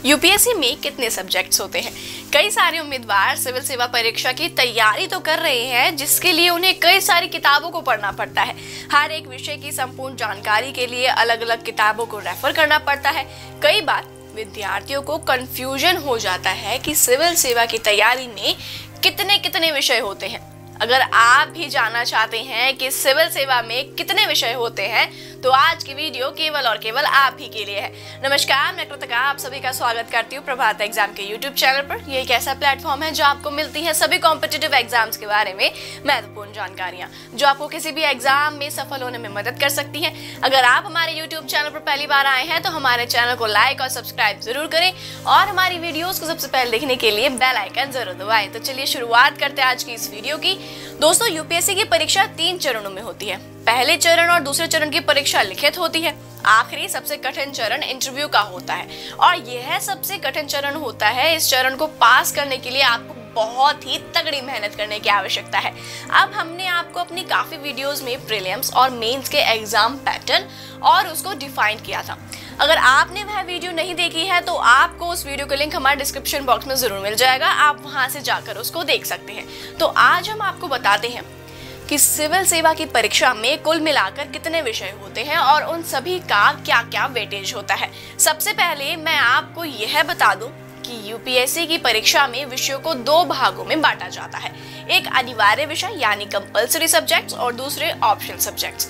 UPSC में कितने subjects होते हैं? कई सारे उम्मीदवार सिविल सेवा परीक्षा की तैयारी तो कर रहे हैं, जिसके लिए उन्हें कई सारी किताबों को पढ़ना पड़ता है। हर एक विषय की संपूर्ण जानकारी के लिए अलग अलग किताबों को रेफर करना पड़ता है। कई बार विद्यार्थियों को कंफ्यूजन हो जाता है कि सिविल सेवा की तैयारी में कितने कितने विषय होते हैं। अगर आप भी जानना चाहते हैं कि सिविल सेवा में कितने विषय होते हैं, तो आज की वीडियो केवल और केवल आप ही के लिए है। नमस्कार, मैं कृतिका आप सभी का स्वागत करती हूँ प्रभात एग्जाम के यूट्यूब चैनल पर। ये एक ऐसा प्लेटफॉर्म है जहाँ आपको मिलती है सभी कॉम्पिटिटिव एग्जाम्स के बारे में महत्वपूर्ण जानकारियाँ, जो आपको किसी भी एग्जाम में सफल होने में मदद कर सकती है। अगर आप हमारे यूट्यूब चैनल पर पहली बार आए हैं तो हमारे चैनल को लाइक और सब्सक्राइब जरूर करें और हमारी वीडियोस को सबसे पहले देखने के लिए बेल आइकन जरूर दबाएं। तो चलिए शुरुआत करते हैं आज की इस वीडियो की। दोस्तों, यूपीएससी की परीक्षा 3 चरणों में होती है। पहले चरण और दूसरे चरण की परीक्षा लिखित होती है। आखिरी सबसे कठिन चरण इंटरव्यू का होता है और यह सबसे कठिन चरण होता है। इस चरण को पास करने के लिए आपको बहुत ही तगड़ी मेहनत करने की आवश्यकता है। अब हमने आपको अपनी काफी वीडियोस में प्रीलिम्स और मेंस के एग्जाम पैटर्न और उसको डिफाइन किया था। अगर आपने वह वीडियो नहीं देखी है तो आपको उस वीडियो का लिंक हमारे डिस्क्रिप्शन बॉक्स में जरूर मिल जाएगा, आप वहां से जाकर उसको देख सकते हैं। तो आज हम आपको बताते हैं कि सिविल सेवा की परीक्षा में कुल मिलाकर कितने विषय होते हैं और उन सभी का क्या क्या वेटेज होता है। सबसे पहले मैं आपको यह बता दूं कि यूपीएससी की परीक्षा में विषयों को 2 भागों में बांटा जाता है। एक अनिवार्य विषय यानी कंपल्सरी सब्जेक्ट्स और दूसरे ऑप्शनल सब्जेक्ट्स।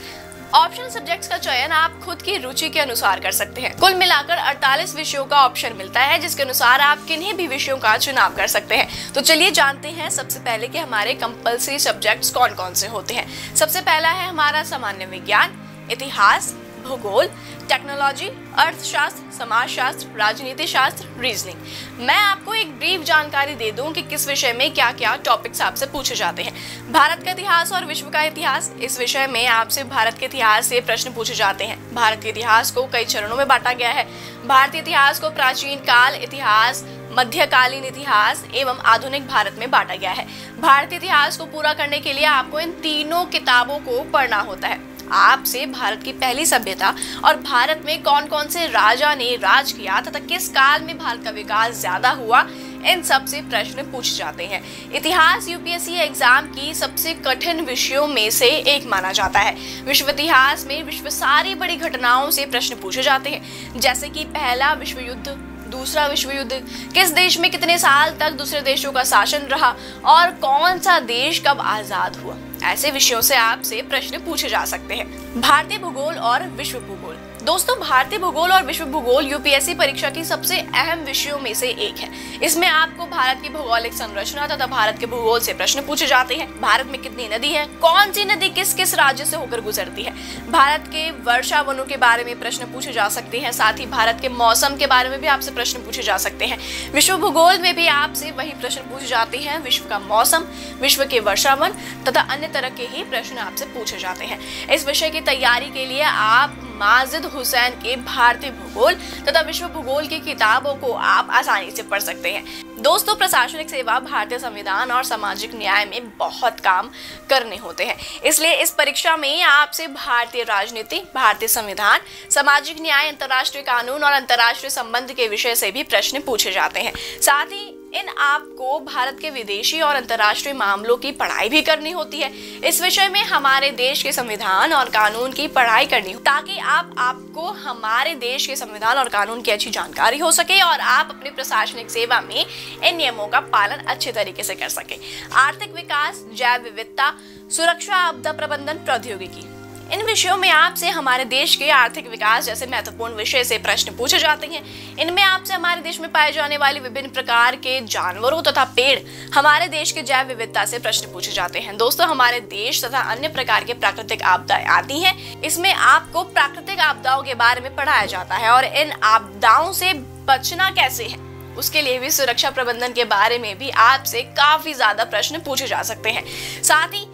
ऑप्शनल सब्जेक्ट्स का चयन आप खुद की रुचि के अनुसार कर सकते हैं। कुल मिलाकर 48 विषयों का ऑप्शन मिलता है, जिसके अनुसार आप किन्हीं भी विषयों का चुनाव कर सकते हैं। तो चलिए जानते हैं सबसे पहले कि हमारे कंपल्सरी सब्जेक्ट्स कौन कौन से होते हैं। सबसे पहला है हमारा सामान्य विज्ञान, इतिहास, भूगोल, टेक्नोलॉजी, अर्थशास्त्र, समाजशास्त्र, राजनीति शास्त्र, रीजनिंग। मैं आपको एक ब्रीफ जानकारी दे दूं कि किस विषय में क्या क्या टॉपिक्स आपसे पूछे जाते हैं। भारत का इतिहास और विश्व का इतिहास, इस विषय में आपसे भारत के इतिहास से प्रश्न पूछे जाते हैं। भारत के इतिहास को कई चरणों में बांटा गया है। भारतीय इतिहास को प्राचीन काल इतिहास, मध्यकालीन इतिहास एवं आधुनिक भारत में बांटा गया है। भारतीय इतिहास को पूरा करने के लिए आपको इन तीनों किताबों को पढ़ना होता है। आपसे भारत की पहली सभ्यता और भारत में कौन कौन से राजा ने राज किया तथा किस काल में भारत का विकास ज्यादा हुआ, इन सब से प्रश्न पूछे जाते हैं। इतिहास यूपीएससी एग्जाम की सबसे कठिन विषयों में से एक माना जाता है। विश्व इतिहास में विश्व सारी बड़ी घटनाओं से प्रश्न पूछे जाते हैं, जैसे कि पहला विश्व युद्ध, दूसरा विश्व युद्ध, किस देश में कितने साल तक दूसरे देशों का शासन रहा और कौन सा देश कब आजाद हुआ। ऐसे विषयों से आपसे प्रश्न पूछे जा सकते हैं। भारतीय भूगोल और विश्व भूगोल। दोस्तों, भारतीय भूगोल और विश्व भूगोल यूपीएससी परीक्षा की सबसे अहम विषयों में से एक है। इसमें आपको भारत की भौगोलिक संरचना तथा भारत के भूगोल से प्रश्न पूछे जाते हैं। भारत में कितनी नदी है, कौन सी नदी किस किस राज्य से होकर गुजरती है। भारत के वर्षा वनों के बारे में प्रश्न पूछे जा सकते हैं। साथ ही भारत के मौसम के बारे में भी आपसे प्रश्न पूछे जा सकते हैं। विश्व भूगोल में भी आपसे वही प्रश्न पूछे जाते हैं। विश्व का मौसम, विश्व के वर्षा वन तथा अन्य तरह के ही प्रश्न आपसे पूछे जाते हैं। इस विषय की तैयारी के लिए आप माजिद हुसैन के भारतीय भूगोल तथा विश्व भूगोल की किताबों को आप आसानी से पढ़ सकते हैं। दोस्तों, प्रशासनिक सेवा भारतीय संविधान और सामाजिक न्याय में बहुत काम करने होते हैं, इसलिए इस परीक्षा में आपसे भारतीय राजनीति, भारतीय संविधान, सामाजिक न्याय, अंतर्राष्ट्रीय कानून और अंतर्राष्ट्रीय संबंध के विषय से भी प्रश्न पूछे जाते हैं। साथ ही इन आपको भारत के विदेशी और अंतर्राष्ट्रीय मामलों की पढ़ाई भी करनी होती है। इस विषय में हमारे देश के संविधान और कानून की पढ़ाई करनी हो, ताकि आपको हमारे देश के संविधान और कानून की अच्छी जानकारी हो सके और आप अपनी प्रशासनिक सेवा में इन नियमों का पालन अच्छे तरीके से कर सके। आर्थिक विकास, जैव विविधता, सुरक्षा, आपदा प्रबंधन, प्रौद्योगिकी, इन विषयों में आपसे हमारे देश के आर्थिक विकास जैसे महत्वपूर्ण विषय से प्रश्न पूछे जाते हैं। इनमें आपसे हमारे देश में पाए जाने वाले विभिन्न प्रकार के जानवरों तथा पेड़, हमारे देश के जैव विविधता से प्रश्न पूछे जाते हैं। दोस्तों, हमारे देश तथा अन्य प्रकार के प्राकृतिक आपदाएं आती हैं। इसमें आपको प्राकृतिक आपदाओं के बारे में पढ़ाया जाता है और इन आपदाओं से बचना कैसे है, उसके लिए भी सुरक्षा प्रबंधन के बारे में भी आपसे काफी ज्यादा प्रश्न पूछे जा सकते हैं। साथ ही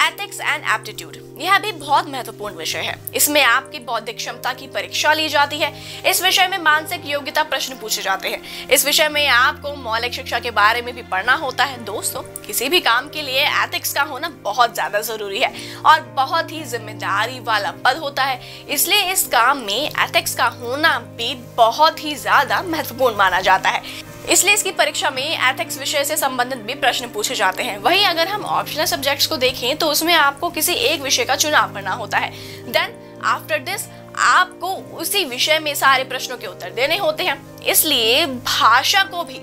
एथिक्स एंड एप्टीट्यूड, यह भी बहुत महत्वपूर्ण विषय है। इसमें आपकी बौद्धिक क्षमता की परीक्षा ली जाती है। इस विषय में मानसिक योग्यता प्रश्न पूछे जाते हैं। इस विषय में आपको मौलिक शिक्षा के बारे में भी पढ़ना होता है। दोस्तों, किसी भी काम के लिए एथिक्स का होना बहुत ज्यादा जरूरी है और बहुत ही जिम्मेदारी वाला पद होता है। इसलिए इस काम में एथिक्स का होना भी बहुत ही ज्यादा महत्वपूर्ण माना जाता है। इसलिए इसकी परीक्षा में एथिक्स विषय से संबंधित भी प्रश्न पूछे जाते हैं। वहीं अगर हम ऑप्शनल सब्जेक्ट्स को देखें तो उसमें आपको किसी एक विषय का चुनाव करना होता है। देन आफ्टर दिस आपको उसी विषय में सारे प्रश्नों के उत्तर देने होते हैं। इसलिए भाषा को भी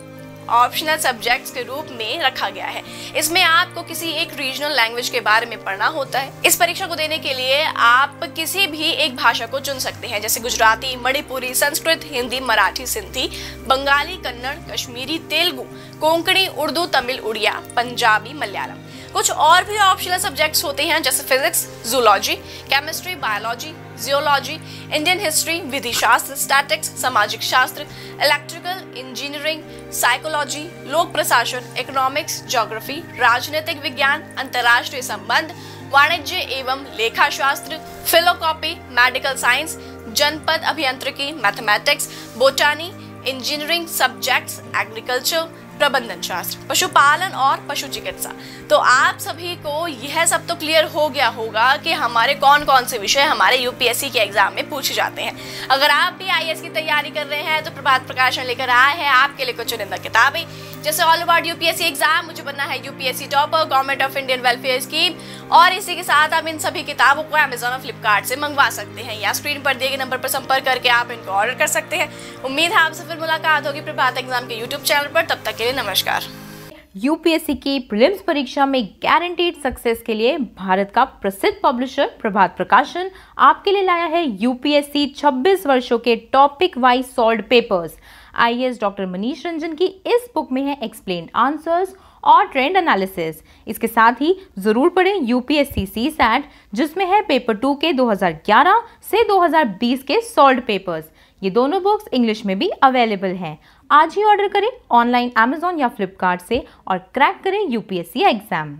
ऑप्शनल सब्जेक्ट्स के रूप में रखा गया है। इसमें आपको किसी एक रीजनल लैंग्वेज के बारे में पढ़ना होता है। इस परीक्षा को देने के लिए आप किसी भी एक भाषा को चुन सकते हैं, जैसे गुजराती, मणिपुरी, संस्कृत, हिंदी, मराठी, सिंधी, बंगाली, कन्नड़, कश्मीरी, तेलुगु, कोंकणी, उर्दू, तमिल, उड़िया, पंजाबी, मलयालम। कुछ और भी ऑप्शनल सब्जेक्ट्स होते हैं जैसे physics, zoology, chemistry, biology, geology, Indian history, विधि शास्त्र, स्टैटिक्स, सामाजिक शास्त्र, इलेक्ट्रिकल, इंजीनियरिंग, साइकोलॉजी, लोक प्रशासन, इकोनॉमिक्स, ज्योग्राफी, राजनीतिक विज्ञान, अंतर्राष्ट्रीय संबंध, वाणिज्य एवं लेखा शास्त्र, फिलोकॉपी, मेडिकल साइंस, जनपद अभियांत्रिकी, मैथमेटिक्स, बोटानी, इंजीनियरिंग सब्जेक्ट्स, एग्रीकल्चर, प्रबंधन शास्त्र, पशुपालन और पशु चिकित्सा। तो आप सभी को यह सब तो क्लियर हो गया होगा कि हमारे कौन कौन से विषय हमारे यूपीएससी के एग्जाम में पूछे जाते हैं। अगर आप भी आईएएस की तैयारी कर रहे हैं तो प्रभात प्रकाशन लेकर आया है आपके लिए कुछ चुनिंदा किताबें, जैसे ऑल ओवर यूपीएससी एग्जाम, मुझे बनना है UPSC topper, government of Indian welfare scheme. और इसी के साथ आप इन सभी किताबों को अमेजॉन और फ्लिपकार्ट से मंगवा सकते हैं या स्क्रीन पर दिए गए नंबर पर संपर्क करके आप इनको ऑर्डर कर सकते हैं। उम्मीद है आपसे फिर मुलाकात होगी प्रभात एग्जाम के यूट्यूब चैनल पर। तब तक के लिए नमस्कार। यूपीएससी की प्रीलिम्स परीक्षा में गारंटीड सक्सेस के लिए भारत का प्रसिद्ध पब्लिशर प्रभात प्रकाशन आपके लिए लाया है यूपीएससी 26 वर्षों के topic wise solved papers. IAS doctor Manish Ranjan की इस बुक में है एक्सप्लेन्ड आंसर्स और ट्रेंड एनालिसिस। इसके साथ ही जरूर पढ़ें यूपीएससी सीसैट, जिसमें है पेपर 2 के 2011 से 2020 के सॉल्व्ड पेपर्स। ये दोनों बुक्स इंग्लिश में भी अवेलेबल हैं। आज ही ऑर्डर करें ऑनलाइन अमेजॉन या फ्लिपकार्ट से और क्रैक करें यूपीएससी एग्जाम।